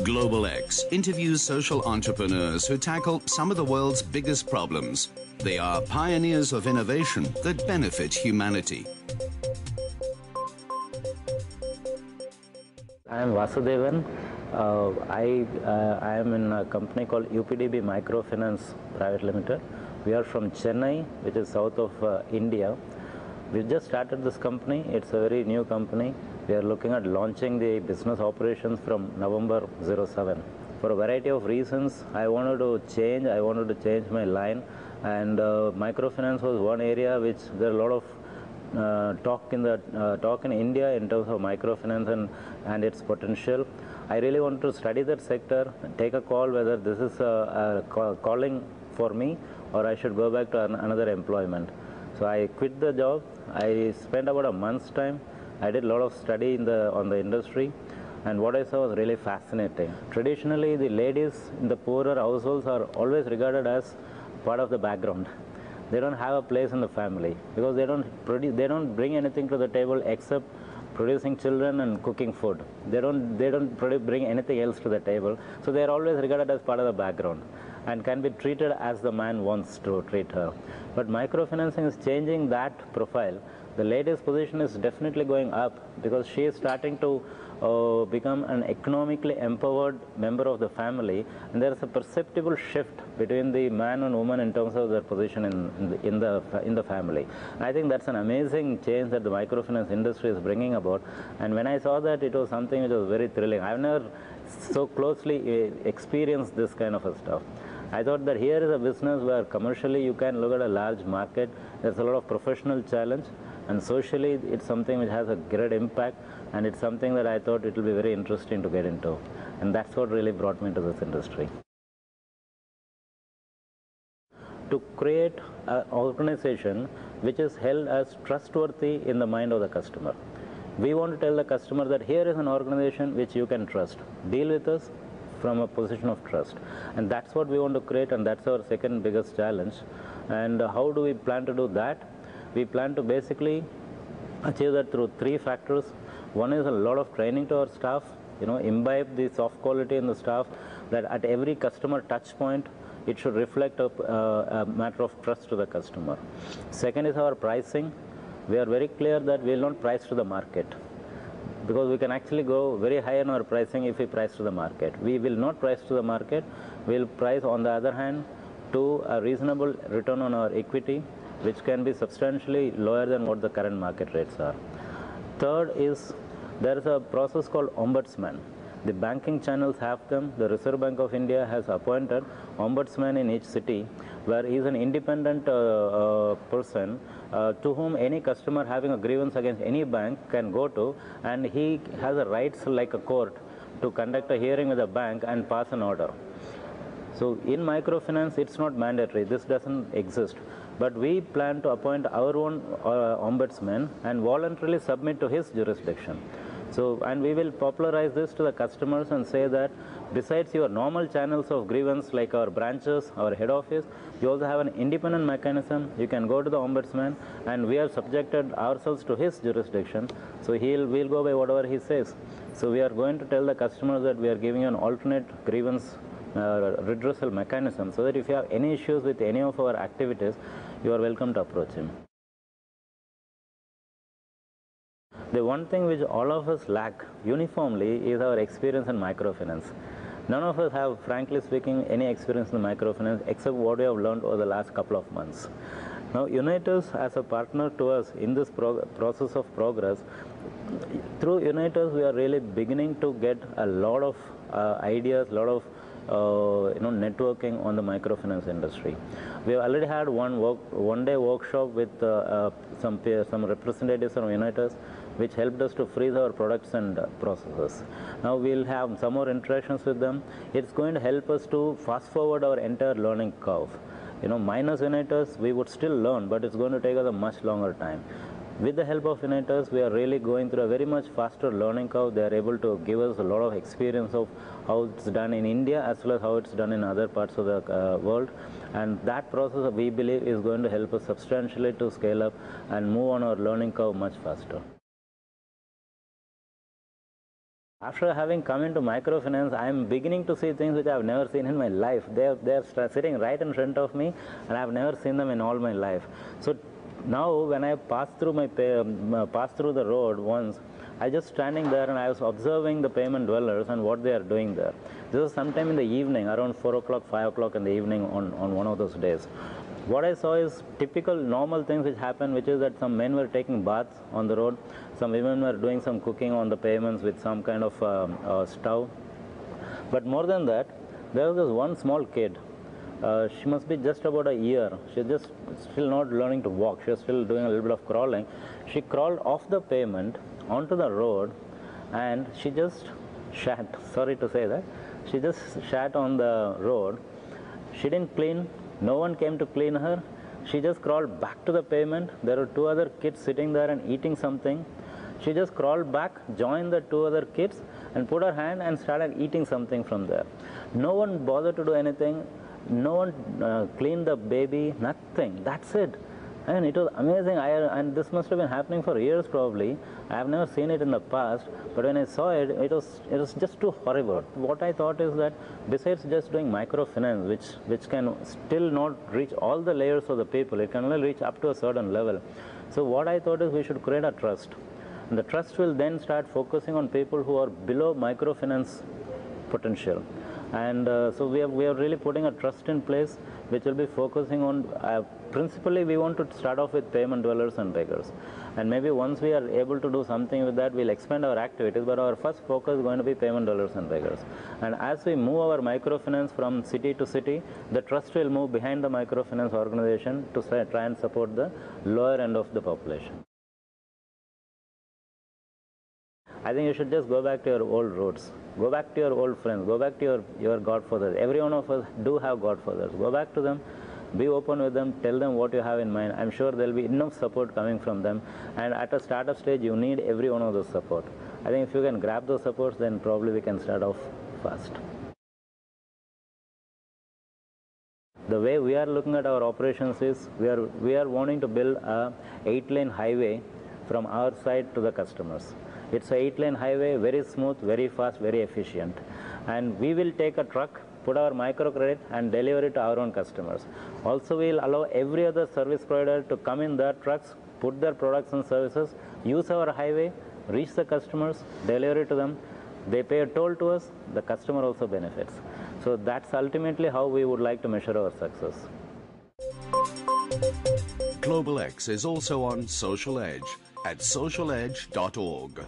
Global X interviews social entrepreneurs who tackle some of the world's biggest problems. They are pioneers of innovation that benefit humanity. I am Vasudevan. I am in a company called UPDB Microfinance Private Limited. We are from Chennai, which is south of India. We just started this company. It's a very new company. We are looking at launching the business operations from November 07. For a variety of reasons, I wanted to change my line, and microfinance was one area which there are a lot of talk in India in terms of microfinance and its potential. I really want to study that sector and take a call whether this is a calling for me or I should go back to another employment. So I quit the job. I spent about a month's time. I did a lot of study on the industry, and what I saw was really fascinating. Traditionally, the ladies in the poorer households are always regarded as part of the background. They don't have a place in the family because they don't bring anything to the table except producing children and cooking food. They don't bring anything else to the table. So they are always regarded as part of the background and can be treated as the man wants to treat her. But microfinancing is changing that profile. The lady's position is definitely going up because she is starting to become an economically empowered member of the family, and there is a perceptible shift between the man and woman in terms of their position in the family. I think that's an amazing change that the microfinance industry is bringing about, and when I saw that, it was something which was very thrilling. I've never so closely experienced this kind of a stuff. I thought that here is a business where commercially you can look at a large market. There's a lot of professional challenge, and socially it's something which has a great impact, and it's something that I thought it will be very interesting to get into, and that's what really brought me into this industry. To create an organization which is held as trustworthy in the mind of the customer. We want to tell the customer that here is an organization which you can trust. Deal with us from a position of trust, and that's what we want to create, and that's our second biggest challenge. And how do we plan to do that? We plan to basically achieve that through three factors. One is a lot of training to our staff, imbibe the soft quality in the staff, that at every customer touch point it should reflect a matter of trust to the customer. Second is our pricing. We are very clear that we will not price to the market, because we can actually go very high in our pricing if we price to the market. We will not price to the market. We will price, on the other hand, to a reasonable return on our equity, which can be substantially lower than what the current market rates are. Third is, there is a process called ombudsman. The banking channels have them. The Reserve Bank of India has appointed ombudsman in each city, where he is an independent person to whom any customer having a grievance against any bank can go to, and he has a rights like a court to conduct a hearing with the bank and pass an order. So in microfinance, it's not mandatory. This doesn't exist. But we plan to appoint our own ombudsman and voluntarily submit to his jurisdiction. So, and we will popularize this to the customers and say that besides your normal channels of grievance like our branches, our head office, you also have an independent mechanism. You can go to the ombudsman, and we have subjected ourselves to his jurisdiction. So we'll go by whatever he says. So we are going to tell the customers that we are giving you an alternate grievance redressal mechanism, so that if you have any issues with any of our activities, you are welcome to approach him. The one thing which all of us lack uniformly is our experience in microfinance. None of us have, frankly speaking, any experience in microfinance except what we have learned over the last couple of months. Now, Unitas as a partner to us in this process of progress, through Unitas we are really beginning to get a lot of ideas, a lot of networking on the microfinance industry. We have already had one day workshop with some representatives from Unitas, which helped us to freeze our products and processes. Now we'll have some more interactions with them. It's going to help us to fast forward our entire learning curve. Minus Unitas, we would still learn, but it's going to take us a much longer time. With the help of Unitas, we are really going through a very much faster learning curve. They are able to give us a lot of experience of how it's done in India as well as how it's done in other parts of the world. And that process, we believe, is going to help us substantially to scale up and move on our learning curve much faster. After having come into microfinance, I am beginning to see things which I have never seen in my life. They are sitting right in front of me, and I have never seen them in all my life. So now, when I pass through the road once, I just standing there and I was observing the payment dwellers and what they are doing there. This was sometime in the evening, around 4 o'clock, 5 o'clock in the evening on one of those days. What I saw is typical normal things which happen, which is that some men were taking baths on the road, some women were doing some cooking on the pavements with some kind of stove. But more than that, there was this one small kid. She must be just about a year. She's just still not learning to walk. She was still doing a little bit of crawling. She crawled off the pavement onto the road, and she just shat. Sorry to say that. She just shat on the road. She didn't clean. No one came to clean her. She just crawled back to the pavement. There were two other kids sitting there and eating something. She just crawled back, joined the two other kids, and put her hand and started eating something from there. No one bothered to do anything. No one cleaned the baby, nothing. That's it. And it was amazing. And this must have been happening for years probably. I have never seen it in the past, but when I saw it, it was just too horrible. What I thought is that besides just doing microfinance, which can still not reach all the layers of the people, it can only reach up to a certain level. So what I thought is we should create a trust. And the trust will then start focusing on people who are below microfinance potential. And so we are really putting a trust in place, which will be focusing on principally we want to start off with payment dwellers and beggars, and maybe once we are able to do something with that, we'll expand our activities, but our first focus is going to be payment dwellers and beggars. And as we move our microfinance from city to city, the trust will move behind the microfinance organization to try and support the lower end of the population. I think you should just go back to your old roots. Go back to your old friends. Go back to your godfathers. Every one of us do have godfathers. Go back to them. Be open with them. Tell them what you have in mind. I'm sure there will be enough support coming from them. And at a startup stage, you need every one of those support. I think if you can grab those supports, then probably we can start off fast. The way we are looking at our operations is we are wanting to build a 8-lane highway from our side to the customers. It's a 8-lane highway, very smooth, very fast, very efficient. And we will take a truck, put our microcredit and deliver it to our own customers. Also, we will allow every other service provider to come in their trucks, put their products and services, use our highway, reach the customers, deliver it to them. They pay a toll to us, the customer also benefits. So that's ultimately how we would like to measure our success. Global X is also on Social Edge at socialedge.org.